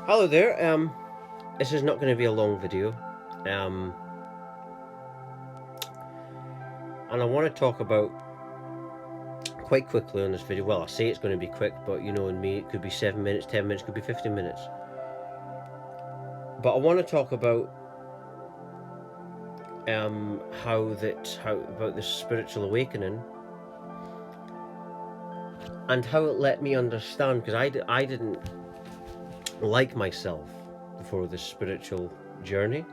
Hello there. This is not going to be a long video, um, and I want to talk about quite quickly on this video. Well, I say it's going to be quick, but you know, in me, it could be 7 minutes, 10 minutes, could be 15 minutes. But I want to talk about how about this spiritual awakening and how it let me understand, because I didn't like myself before this spiritual journey.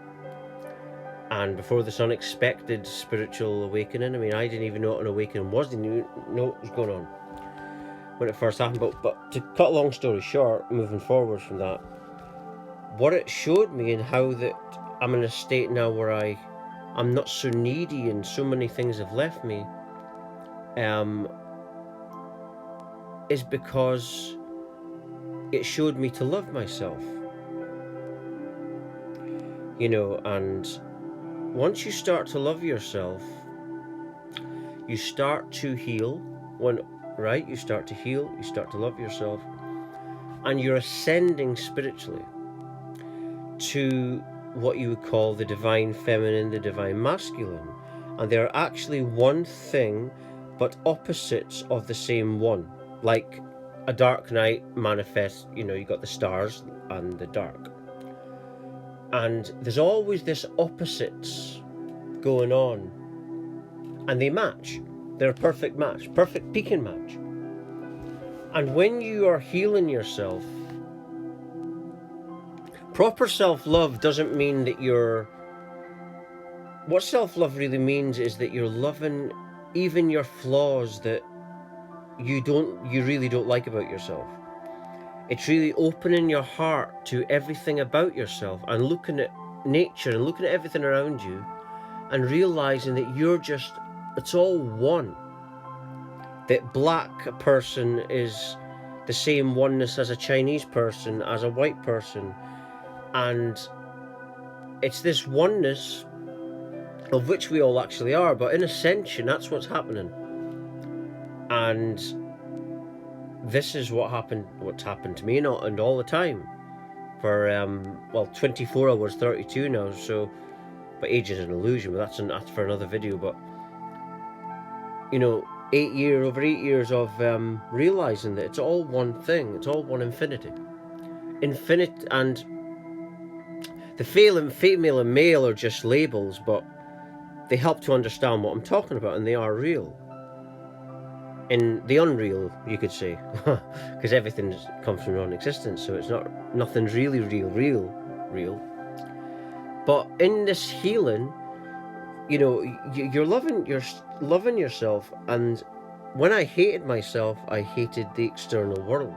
And before this unexpected spiritual awakening, I mean, I didn't even know what an awakening was. Didn't even know what was going on when it first happened. But to cut a long story short, moving forward from that, what it showed me and how that I'm in a state now where I'm not so needy and so many things have left me, is because it showed me to love myself. You know, and once you start to love yourself, you start to heal. You start to heal, you start to love yourself, and you're ascending spiritually to what you would call the divine feminine, the divine masculine. And they're actually one thing, but opposites of the same one. Like a dark night manifests, you know, you got the stars and the dark. And there's always this opposites going on, and they match. They're a perfect match, perfect peaking match. And when you are healing yourself, proper self-love doesn't mean that what self-love really means is that you're loving even your flaws that you really don't like about yourself. It's really opening your heart to everything about yourself and looking at nature and looking at everything around you and realizing that it's all one. That black person is the same oneness as a Chinese person, as a white person. And it's this oneness of which we all actually are, but in ascension, that's what's happening. And this is what's happened to me, and all the time. For 24 hours, 32 now, so, but age is an illusion, but that's for another video. But you know, over 8 years of realizing that it's all one thing, it's all one infinite, and the female and male are just labels, but they help to understand what I'm talking about, and they are real. In the unreal, you could say, because everything comes from non-existence, so it's nothing's really real. But in this healing, you know, you're loving yourself. And when I hated myself, I hated the external world.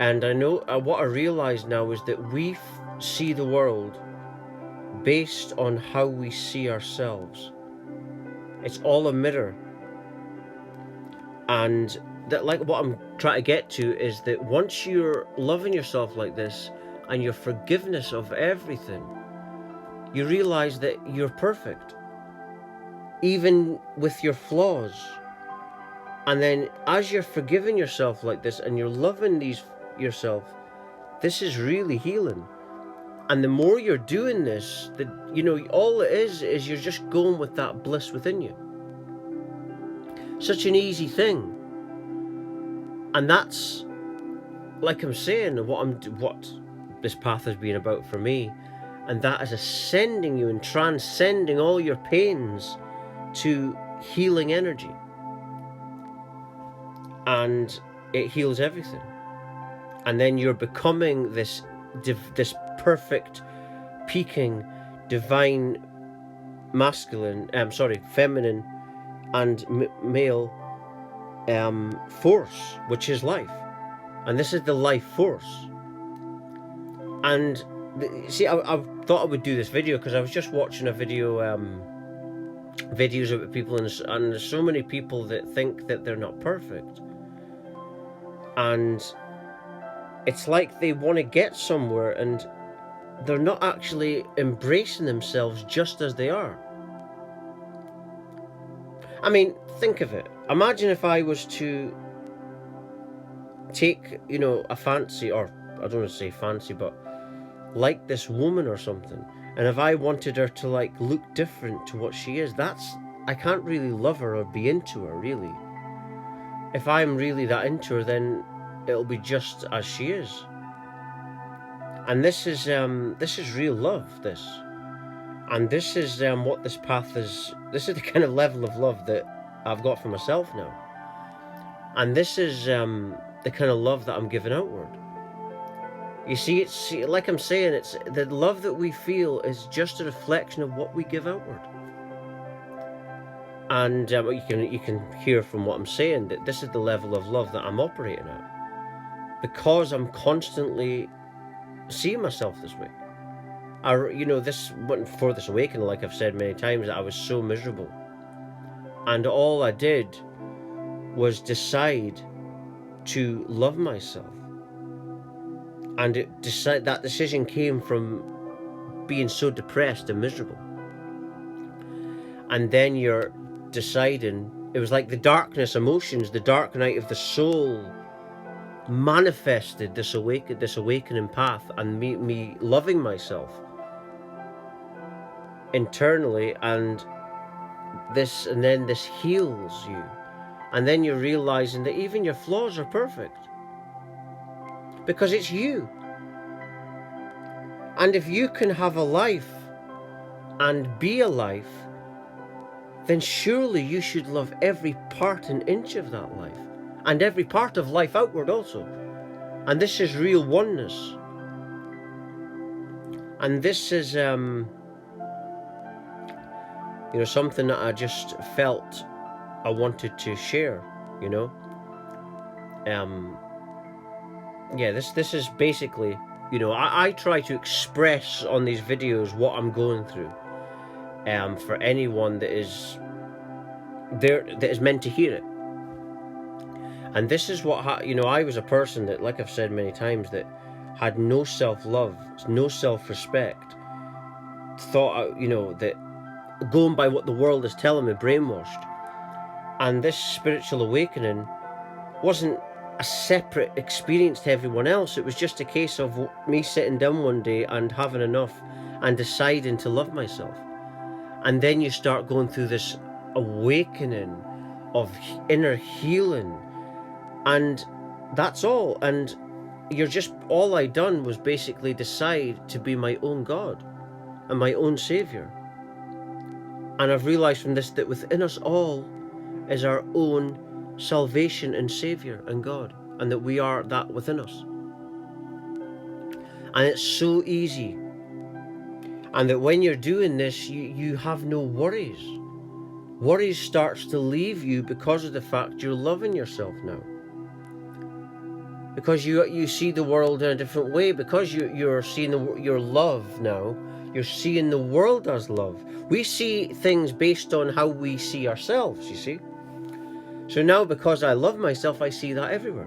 And I know what I realize now is that we see the world based on how we see ourselves. It's all a mirror. And that, like, what I'm trying to get to is that once you're loving yourself like this and your forgiveness of everything, you realize that you're perfect, even with your flaws. And then as you're forgiving yourself like this and you're loving yourself, this is really healing. And the more you're doing this, you know, all it is you're just going with that bliss within you. Such an easy thing. And that's, like I'm saying, what this path has been about for me. And that is ascending you and transcending all your pains to healing energy. And it heals everything. And then you're becoming this perfect, peaking, divine, feminine and male force, which is life. And this is the life force. And see, I thought I would do this video because I was just watching a video, videos of people, and there's so many people that think that they're not perfect. And it's like they want to get somewhere and they're not actually embracing themselves just as they are. I mean, think of it. Imagine if I was to take, you know, a fancy, or I don't want to say fancy, but like this woman or something. And if I wanted her to like look different to what she is, I can't really love her or be into her, really. If I'm really that into her, then it'll be just as she is. And this is real love, this. And this is what this path is. This is the kind of level of love that I've got for myself now. And this is the kind of love that I'm giving outward. You see, it's like I'm saying, it's the love that we feel is just a reflection of what we give outward. And you can hear from what I'm saying that this is the level of love that I'm operating at, because I'm constantly seeing myself this way. Before this awakening, like I've said many times, I was so miserable, and all I did was decide to love myself. And that decision came from being so depressed and miserable. And then you're deciding, it was like the darkness emotions, the dark night of the soul manifested this awakening path, and me loving myself internally, and then this heals you. And then you're realizing that even your flaws are perfect, because it's you. And if you can have a life and be a life, then surely you should love every part and inch of that life, and every part of life outward also. And this is real oneness. And this is something that I just felt I wanted to share, this is basically, I try to express on these videos what I'm going through, for anyone that is there, that is meant to hear it. And this is what, I was a person that, like I've said many times, that had no self-love, no self-respect, thought, that going by what the world is telling me, brainwashed. And this spiritual awakening wasn't a separate experience to everyone else. It was just a case of me sitting down one day and having enough and deciding to love myself. And then you start going through this awakening of inner healing, and that's all. And all I done was basically decide to be my own God and my own Savior. And I've realized from this that within us all is our own salvation and Savior and God, and that we are that within us. And it's so easy. And that when you're doing this, you have no worries. Worries starts to leave you because of the fact you're loving yourself now. Because you see the world in a different way, because you're seeing your love now. You're seeing the world as love. We see things based on how we see ourselves, you see. So now, because I love myself, I see that everywhere.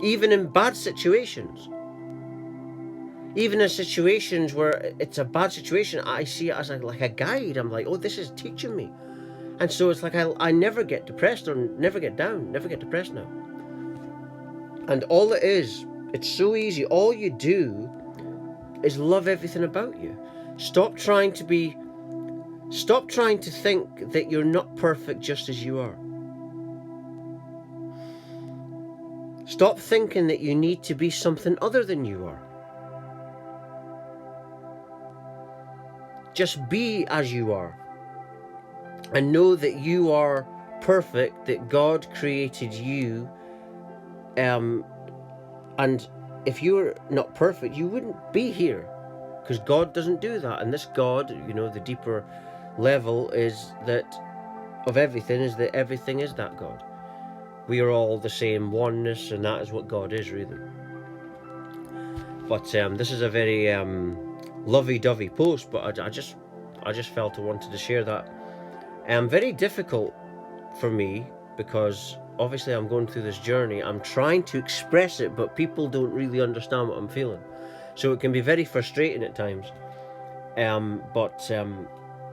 Even in bad situations. Even in situations where it's a bad situation, I see it as like a guide. I'm like, oh, this is teaching me. And so it's like I never get depressed or never get down, never get depressed now. And all it is, it's so easy. All you do is love everything about you. Stop trying to think that you're not perfect just as you are. Stop thinking that you need to be something other than you are. Just be as you are. And know that you are perfect, that God created you. And if you were not perfect, you wouldn't be here, because God doesn't do that. And this God, the deeper level is that of everything is that everything is that God. We are all the same oneness, and that is what God is, really. But this is a very lovey-dovey post, but I just felt I wanted to share that. Very difficult for me, because obviously I'm going through this journey. I'm trying to express it, but people don't really understand what I'm feeling. So it can be very frustrating at times. But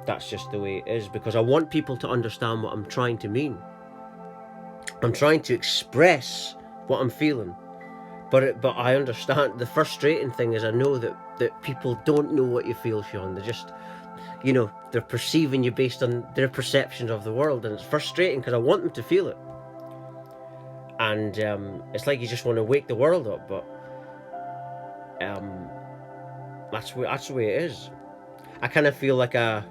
that's just the way it is, because I want people to understand what I'm trying to mean. I'm trying to express what I'm feeling, But I understand. The frustrating thing is I know that people don't know what you feel, Sean. They're just, you know, they're perceiving you based on their perceptions of the world, and it's frustrating because I want them to feel it. And it's like you just want to wake the world up, but that's the way it is. I kind of feel like a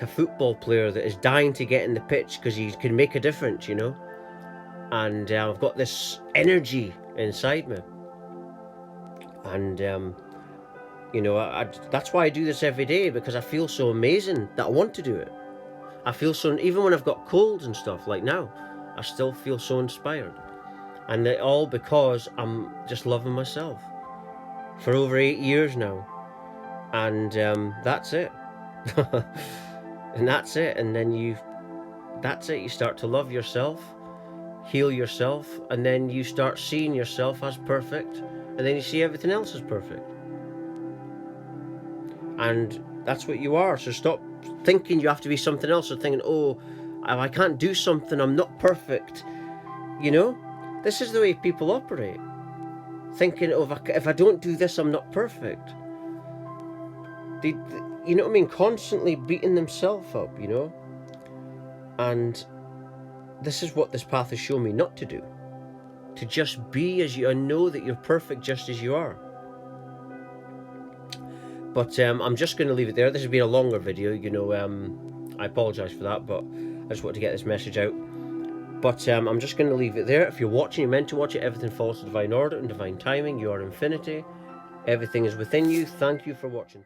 football player that is dying to get in the pitch because he can make a difference, you know. And I've got this energy inside me, and you know, that's why I do this every day, because I feel so amazing that I want to do it. I feel so, even when I've got colds and stuff like now, I still feel so inspired, and it all because I'm just loving myself for over 8 years now, and that's it. And that's it. And then that's it. You start to love yourself, heal yourself, and then you start seeing yourself as perfect, and then you see everything else as perfect. And that's what you are. So stop thinking you have to be something else, or thinking, oh, I can't do something, I'm not perfect. You know, this is the way people operate, thinking, oh, if I don't do this, I'm not perfect. You know what I mean? Constantly beating themselves up, you know. And this is what this path has shown me not to do. To just be as you are, and know that you're perfect just as you are. But I'm just going to leave it there. This has been a longer video, you know. I apologise for that, but I just wanted to get this message out. But I'm just going to leave it there. If you're watching, you're meant to watch it. Everything falls to divine order and divine timing. You are infinity. Everything is within you. Thank you for watching.